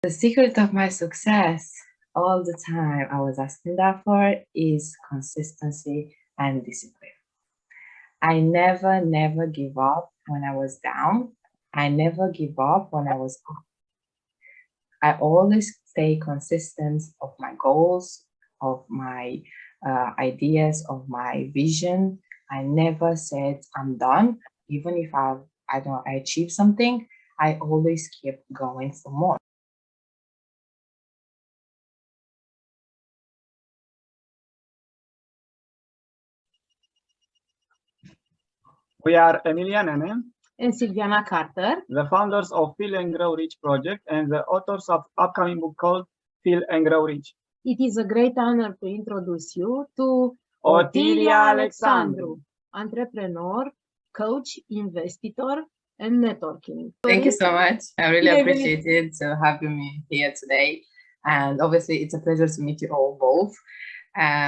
The secret of my success all the time I was asking that for is consistency and discipline. I never give up when I was down. I never give up when I was up. I always stay consistent of my goals, of my ideas, of my vision. I never said I'm done. Even if I achieve something, I always keep going for more. We are Emilia Nene and Silviana Carter, the founders of Feel and Grow Rich project and the authors of upcoming book called Feel and Grow Rich. It is a great honor to introduce you to Otilia Alexandru, entrepreneur, coach, investitor, and networking. Thank you so much. I really appreciate it to having me here today. And obviously, it's a pleasure to meet you all both.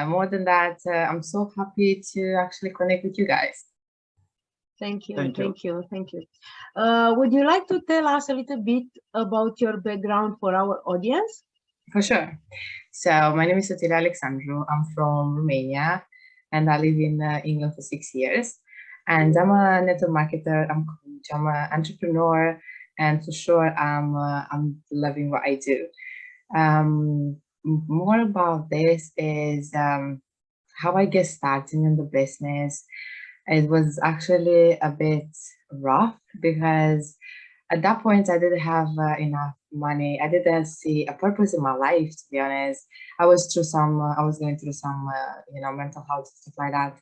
More than that, I'm so happy to actually connect with you guys. Thank you. Would you like to tell us a little bit about your background for our audience? For sure. So my name is Otilia Alexandru. I'm from Romania and I live in England for 6 years. And I'm a network marketer, I'm coach, I'm an entrepreneur, and for sure I'm loving what I do. More about this is how I get started in the business. It was actually a bit rough because at that point I didn't have enough money. I didn't see a purpose in my life, to be honest. I was going through some mental health stuff like that,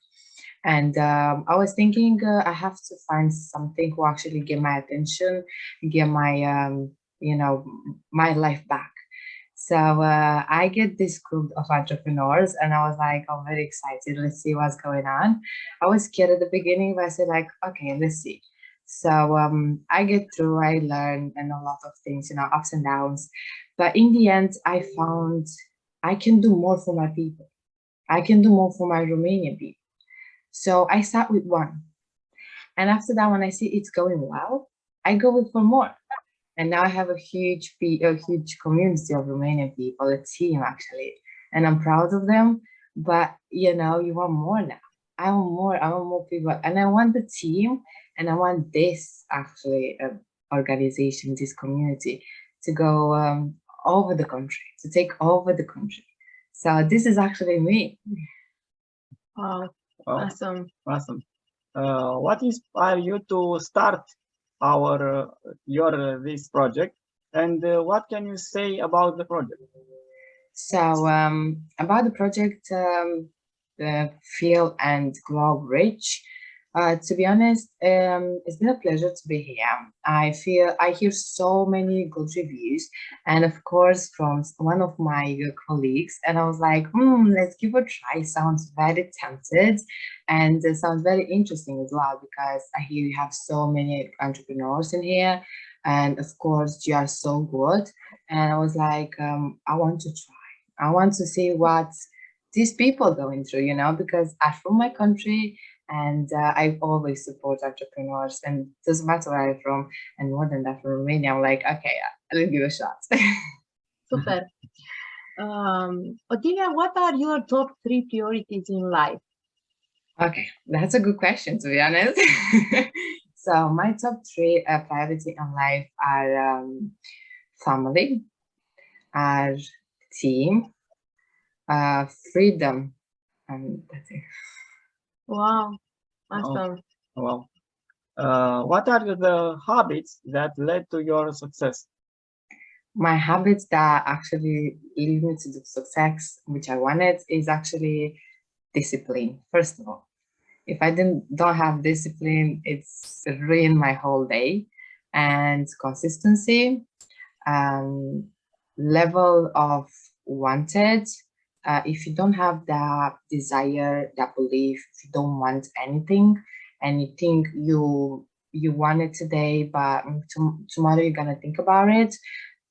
and I was thinking I have to find something who actually get my attention, get my my life back. So I get this group of entrepreneurs and I was like, I'm very excited. Let's see what's going on. I was scared at the beginning, but I said like, okay, let's see. So I get through, I learn and a lot of things, ups and downs. But in the end, I found I can do more for my people. I can do more for my Romanian people. So I start with one. And after that, when I see it's going well, I go with for more. And now I have a huge community of Romanian people, a team actually, and I'm proud of them. But you want more now. I want more people, and I want the team, and I want this actually organization, this community, to go over the country, to take over the country. So this is actually me. Wow. Awesome. What inspired you to start this project, and what can you say about the project? So about the project, Feel and Grow Rich. To be honest, it's been a pleasure to be here. I hear so many good reviews, and of course from one of my colleagues, and I was like, let's give it a try. Sounds very tempted, and it sounds very interesting as well, because I hear you have so many entrepreneurs in here, and of course you are so good. And I was like, I want to try. I want to see what these people are going through, because I'm from my country. And I always support entrepreneurs, and it doesn't matter where I'm from, and more than that, from Romania. I'm like, okay, let's give it a shot. Super. Otilia, what are your top 3 priorities in life? Okay, that's a good question, to be honest. So my top 3 priorities in life are family, are team, freedom, and that's it. Wow, awesome. Wow. What are the habits that led to your success? My habits that actually lead me to the success which I wanted is actually discipline. First of all, if I don't have discipline, it's ruined my whole day. And consistency, level of wanted. If you don't have that desire, that belief, if you don't want anything, and you think you want it today, but tomorrow you're gonna think about it,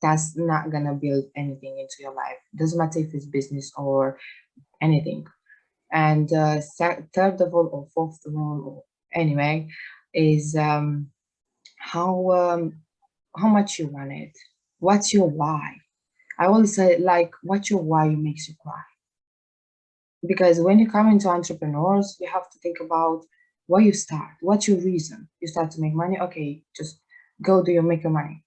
that's not gonna build anything into your life. Doesn't matter if it's business or anything. And third of all, or fourth of all, anyway, is how much you want it. what's your why? I always say, like, what's your why makes you cry? Because when you come into entrepreneurs, you have to think about why you start. What's your reason? You start to make money? Okay, just go do your make your money.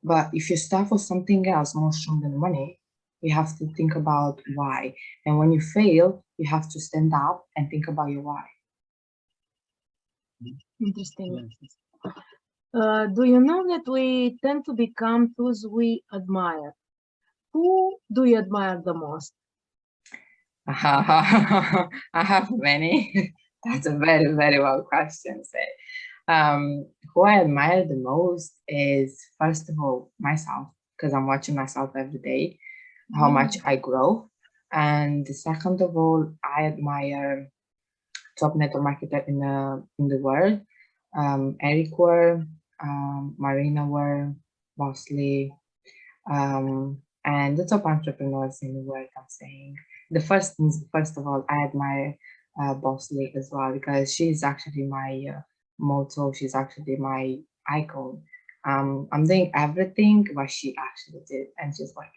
But if you start for something else more strong than money, you have to think about why. And when you fail, you have to stand up and think about your why. Interesting. Yes. Do you know that we tend to become those we admire? Who do you admire the most? I have many. That's a very, very well question. Who I admire the most is, first of all, myself, because I'm watching myself every day, how much I grow. And second of all, I admire top network marketer in the world, Eric were, Marina were, mostly, and the top entrepreneurs in the world. I'm saying first of all, I admire Bosley as well, because she's actually my motto. She's actually my icon. I'm doing everything what she actually did, and she's like,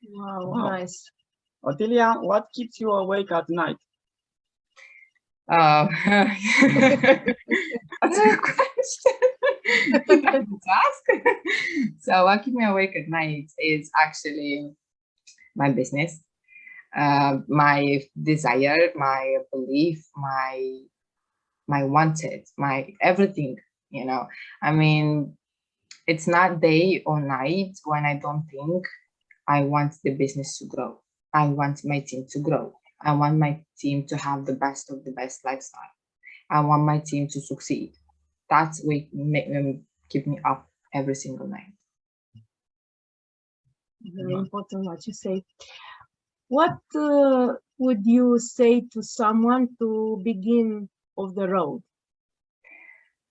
Wow, Wow. nice. Otilia, what keeps you awake at night? oh, that's a good question. To ask. So what keeps me awake at night is actually my business, my desire, my belief, my wanted, my everything, you know. I mean, it's not day or night when I don't think I want the business to grow. I want my team to grow. I want my team to have the best of the best lifestyle. I want my team to succeed. That's what make them keep me up every single night. Very important what you say. What would you say to someone to begin of the road?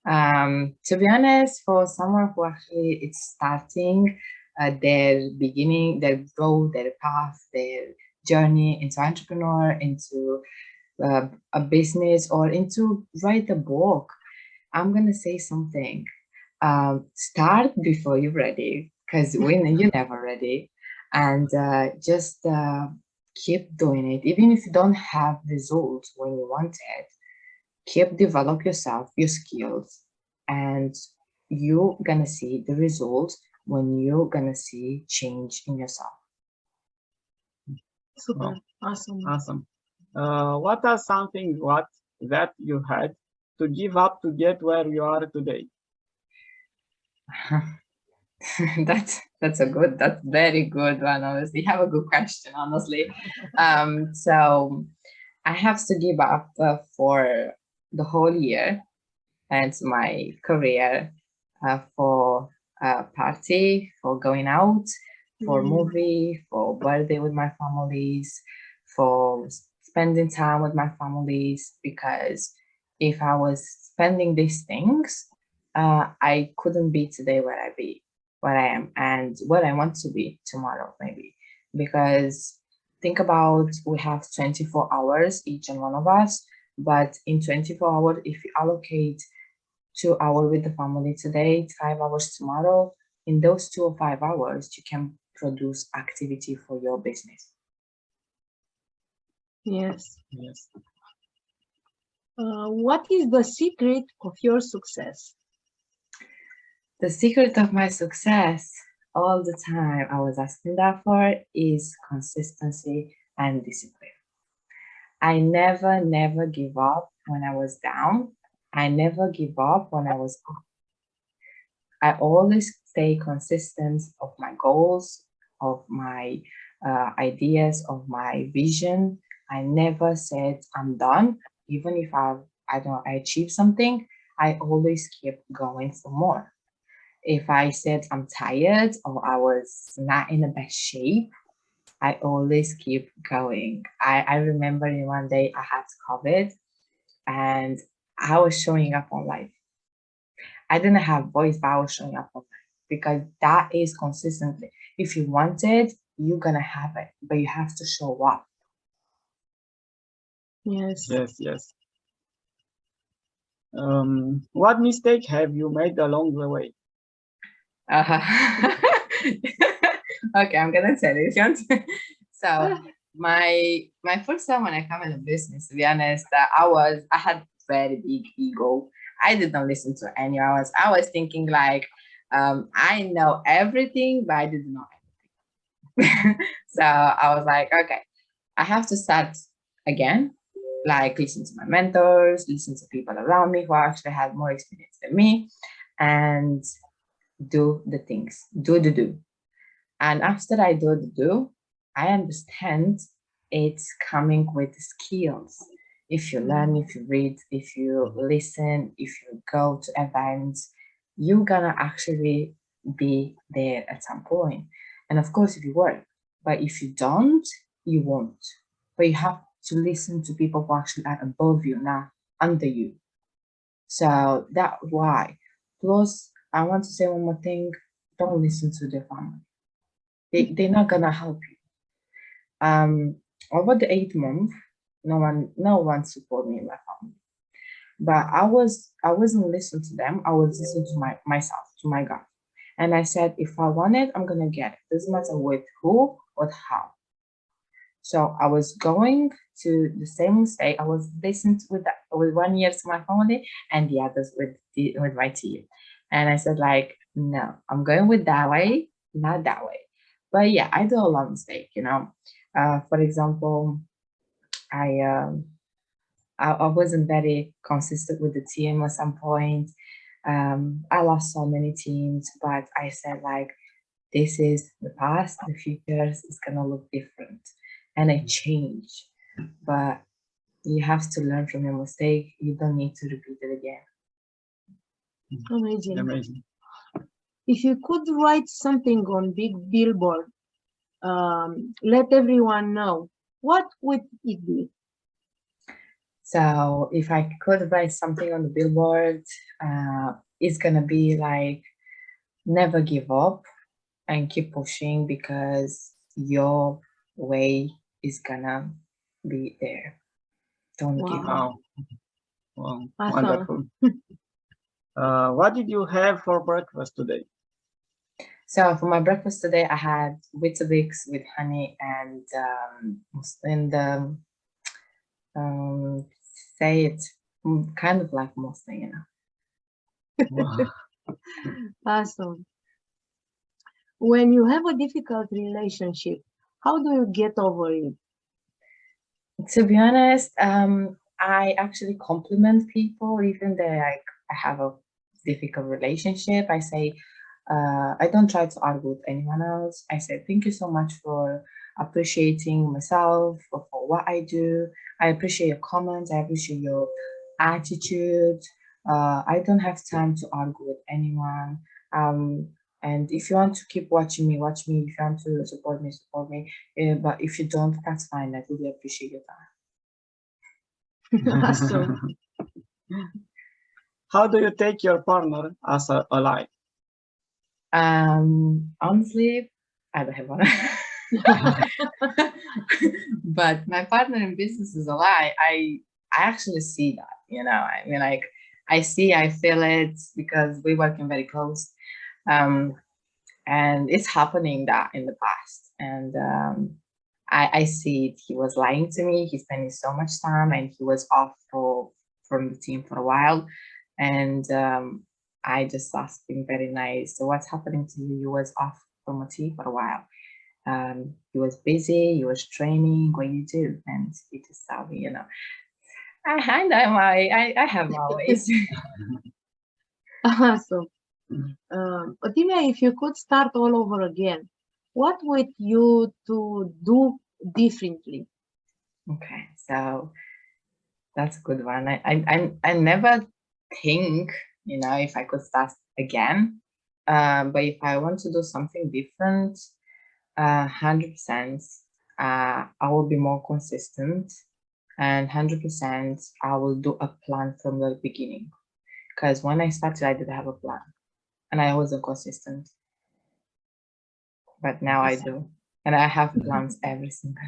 To be honest, for someone who actually is starting their beginning, their road, their path, their journey into entrepreneur, into a business, or into write a book, I'm gonna say something. Start before you're ready, because when you're never ready, and just keep doing it, even if you don't have results when you want it. Keep develop yourself, your skills, and you're gonna see the results when you're gonna see change in yourself. Super, Wow. awesome. Awesome. What are something that you had to give up to get where you are today? That's very good one. Honestly, have a good question. Honestly, so I have to give up for the whole year and my career, for party, for going out, for movie, for birthday with my families, for spending time with my families, because if I was spending these things, I couldn't be today where I am, and what I want to be tomorrow, maybe. Because think about, we have 24 hours, each and one of us, but in 24 hours, if you allocate 2 hours with the family today, 5 hours tomorrow, in those 2 or 5 hours, you can produce activity for your business. Yes. Yes. What is the secret of your success? The secret of my success, all the time I was asking that for, is consistency and discipline. I never give up when I was down. I never give up when I was up. I always stay consistent of my goals, of my ideas, of my vision. I never said I'm done. Even if I achieve something, I always keep going for more. If I said I'm tired or I was not in the best shape, I always keep going. I remember in one day I had COVID and I was showing up on live. I didn't have voice, but I was showing up on live, because that is consistently. If you want it, you're gonna have it, but you have to show up. Yes. Yes. What mistake have you made along the way? Okay, I'm gonna tell you if you want to. So my first time when I come in the business, to be honest, I had very big ego. I didn't listen to anyone. I was thinking like, I know everything, but I didn't know anything. So I was like, okay, I have to start again, like listen to my mentors, listen to people around me who actually had more experience than me, and do the things, do. And after I do, I understand it's coming with skills. If you learn, if you read, if you listen, if you go to events, you're gonna actually be there at some point. And of course, if you work, but if you don't, you won't. But you have to listen to people who actually are above you, not under you. So that's why. Plus, I want to say one more thing. Don't listen to their family. They're not gonna help you. Over the 8 months, no one supported me in my family. But I wasn't listening to them. I was listening to myself, to my gut. And I said, if I want it, I'm gonna get it. Doesn't matter with who or how. So I was going to the same mistake. I was listening with 1 year to my family and the others with my team. And I said like, no, I'm going with that way, not that way. But yeah, I do a lot of mistake, you know. For example, I wasn't very consistent with the team at some point. I lost so many teams, but I said like, this is the past, the future is gonna look different. And I change. But you have to learn from your mistake. You don't need to repeat it again. Amazing. Amazing. If you could write something on big billboard, let everyone know, what would it be? So if I could write something on the billboard, it's gonna be like, never give up and keep pushing, because your way is gonna be there. Don't give up. Wow, Awesome. wonderful. What did you have for breakfast today? So for my breakfast today, I had Weetabix with honey and say it kind of like mostly, you know. Wow. Awesome. When you have a difficult relationship, how do you get over it? To be honest, I actually compliment people, even though like I have a difficult relationship. I say, I don't try to argue with anyone else. I say, thank you so much for appreciating myself or for what I do. I appreciate your comments. I appreciate your attitude. I don't have time to argue with anyone. And if you want to keep watching me, watch me. If you want to support me, support me. But if you don't, that's fine. I really appreciate your time. Awesome. How do you take your partner as a ally? Honestly, I don't have one. But my partner in business is a lie. I actually see that, you know. I mean, like, I feel it, because we're working very close. And it's happening that in the past. And I see it. He was lying to me. He's spending so much time, and he was off from the team for a while. And I just asked him very nice, so what's happening to you? You was off from the team for a while. He was busy, he was training, what you do? And he just told me, you know, I know I have my ways. Awesome. Otilia, if you could start all over again, what would you to do differently? Okay, so that's a good one. I never think, you know, if I could start again. But if I want to do something different, 100%, I will be more consistent, and 100% I will do a plan from the beginning. Because when I started, I didn't have a plan, and I wasn't consistent. But now I do, and I have plans every single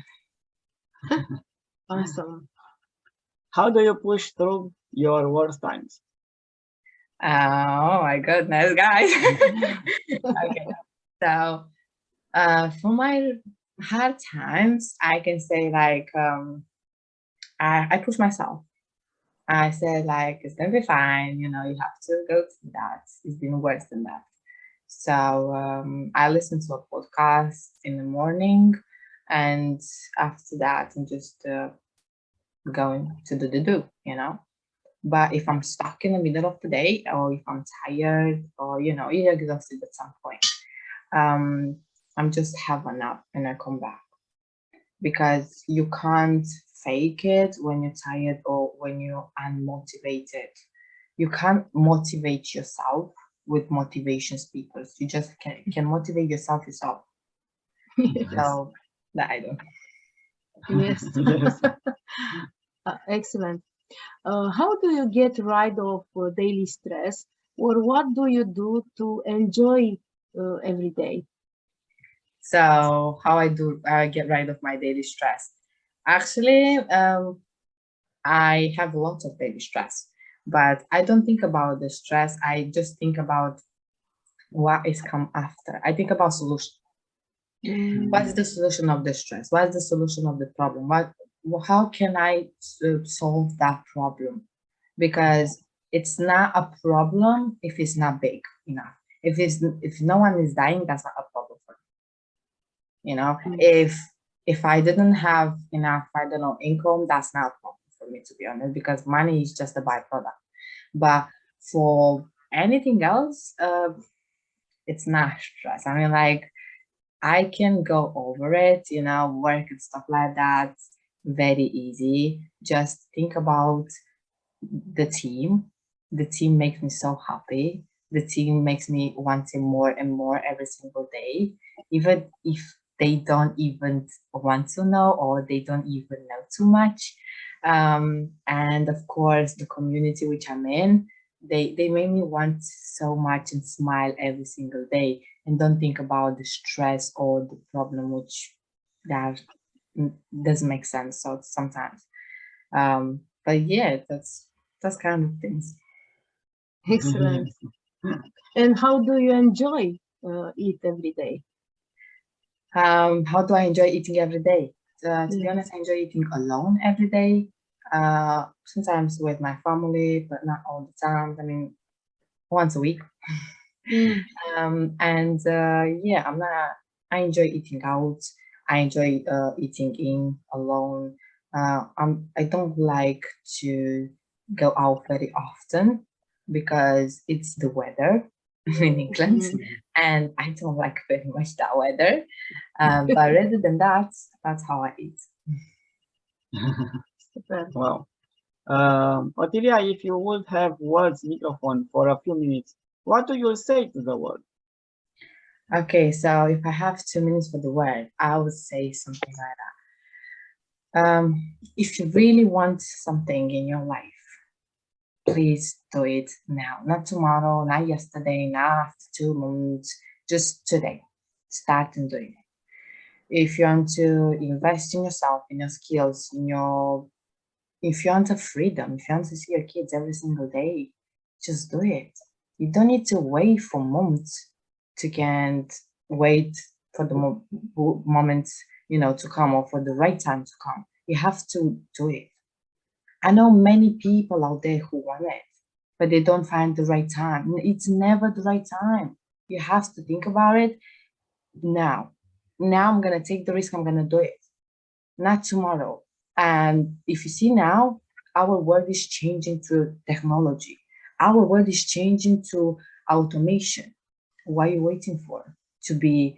day. Awesome. How do you push through your worst times? Oh my goodness, guys. Okay. So for my hard times, I can say like I push myself. I said like it's gonna be fine, you know, you have to go through that. It's been worse than that. So I listen to a podcast in the morning, and after that I'm just going to do the do, you know. But if I'm stuck in the middle of the day, or if I'm tired, or you know, you're exhausted at some point, I'm just have a nap and I come back, because you can't fake it when you're tired or when you're unmotivated. You can't motivate yourself with motivation speakers. You just can motivate yourself. Yes. So that I do. Yes. Yes. Excellent. How do you get rid of daily stress, or what do you do to enjoy every day? So how I get rid of my daily stress. Actually, I have lots of daily stress, but I don't think about the stress. I just think about what is come after. I think about solution. What's the solution of the stress? What's the solution of the problem? How can I solve that problem? Because it's not a problem if it's not big enough. If no one is dying, that's not a problem for me. You know, if I didn't have enough, I don't know, income, that's not a problem for me, to be honest, because money is just a byproduct. But for anything else, it's not stress. I mean, like, I can go over it, you know, work and stuff like that, very easy. Just think about the team. The team makes me so happy. The team makes me wanting more and more every single day, even if they don't even want to know, or they don't even know too much. And of course, the community which I'm in, they make me want so much and smile every single day, and don't think about the stress or the problem, which that doesn't make sense. So sometimes, but yeah, that's kind of things. Excellent. And how do you enjoy eat every day? How do I enjoy eating every day? To be Yeah. honest, I enjoy eating alone every day. Sometimes with my family, but not all the time. I mean, once a week. And yeah, I enjoy eating out. I enjoy eating in alone. I don't like to go out very often because it's the weather in England, and I don't like very much that weather. But rather than that, that's how I eat. Super. Wow. Otilia, if you would have words microphone for a few minutes, what do you say to the world? Okay, so if I have 2 minutes for the word, I would say something like that. If you really want something in your life, please do it now. Not tomorrow, not yesterday, not after 2 months, just today. Start and doing it. If you want to invest in yourself, in your skills, if you want a freedom, if you want to see your kids every single day, just do it. You don't need to wait for months to wait for the moment, you know, to come, or for the right time to come. You have to do it. I know many people out there who want it, but they don't find the right time. It's never the right time. You have to think about it now. Now I'm going to take the risk. I'm going to do it. Not tomorrow. And if you see now, our world is changing through technology. Our world is changing to automation. What are you waiting for? To be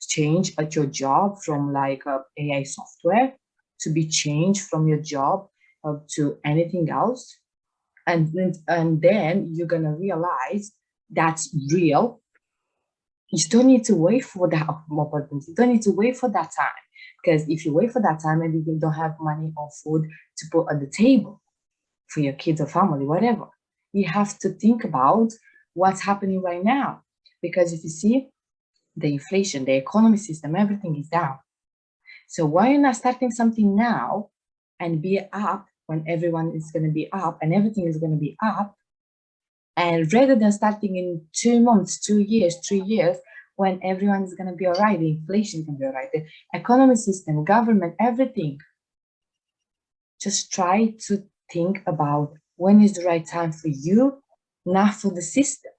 changed at your job from like AI software, to be changed from your job to anything else. And then you're going to realize that's real. You don't need to wait for that opportunity. You don't need to wait for that time. Because if you wait for that time, maybe you don't have money or food to put on the table for your kids or family, whatever. You have to think about what's happening right now. Because if you see the inflation, the economy system, everything is down. So why are you not starting something now and be up when everyone is going to be up and everything is going to be up? And rather than starting in 2 months, 2 years, 3 years, when everyone is going to be all right, the inflation can be all right, the economic system, government, everything. Just try to think about when is the right time for you, not for the system.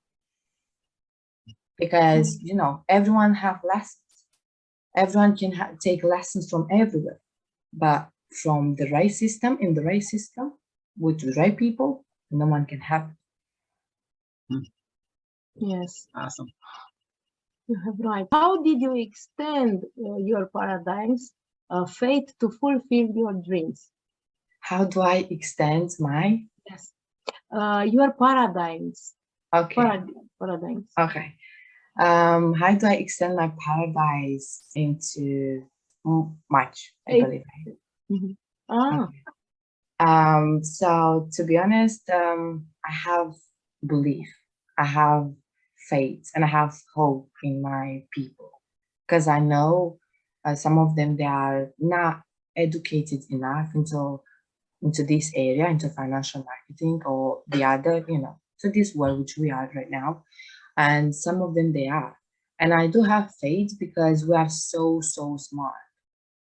Because, you know, everyone have lessons. Everyone can take lessons from everywhere. But from the right system, in the right system, with the right people, no one can have it. Yes, Awesome. you have right. How did you extend your paradigms, faith to fulfill your dreams? How do I extend my? Yes, your paradigms. Okay. Paradigms. Okay. How do I extend my paradise into March, I believe. Mm-hmm. Ah. Okay. So to be honest, I have belief, I have faith, and I have hope in my people, because I know some of them, they are not educated enough into this area, into financial marketing or the other, you know, so this world which we are right now. And some of them, they are. And I do have faith because we are so smart.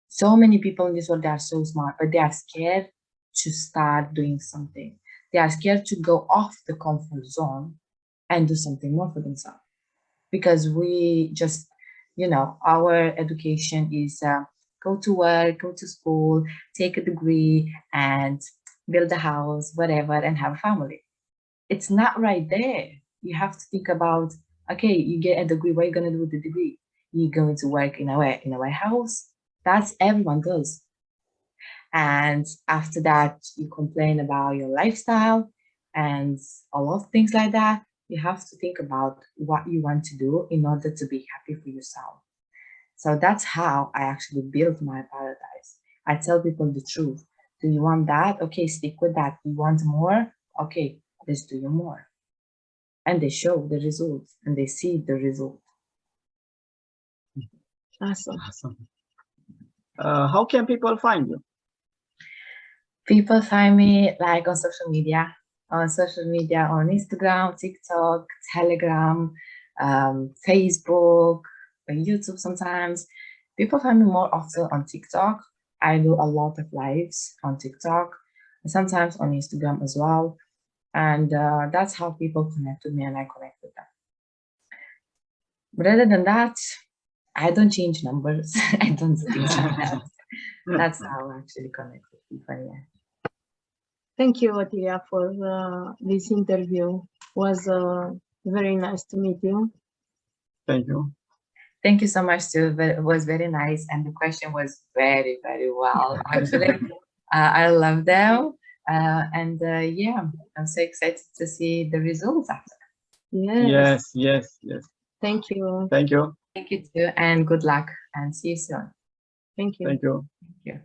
So many people in this world, they are so smart, but they are scared to start doing something. They are scared to go off the comfort zone and do something more for themselves. Because we just, you know, our education is go to work, go to school, take a degree, and build a house, whatever, and have a family. It's not right there. You have to think about, okay, you get a degree, what are you going to do with the degree? You're going to work in a warehouse. That's everyone does. And after that, you complain about your lifestyle and a lot of things like that. You have to think about what you want to do in order to be happy for yourself. So that's how I actually built my paradise. I tell people the truth. Do you want that? Okay, stick with that. You want more? Okay, let's do you more. And they show the results and they see the result. Awesome. Awesome. How can people find you? People find me like on social media, on Instagram, TikTok, Telegram, Facebook, YouTube sometimes. People find me more often on TikTok. I do a lot of lives on TikTok, and sometimes on Instagram as well. And that's how people connect with me and I connect with them. But other than that, I don't change numbers. I don't do things like that. That's how I actually connect with people, yeah. Thank you, Otilia, for this interview. It was very nice to meet you. Thank you. Thank you so much too. It was very nice, and the question was very well. Actually, I love them, and yeah, I'm so excited to see the results after. Yes. Yes. Thank you. Thank you. Thank you too, and good luck, and see you soon. Thank you. Thank you. Thank you.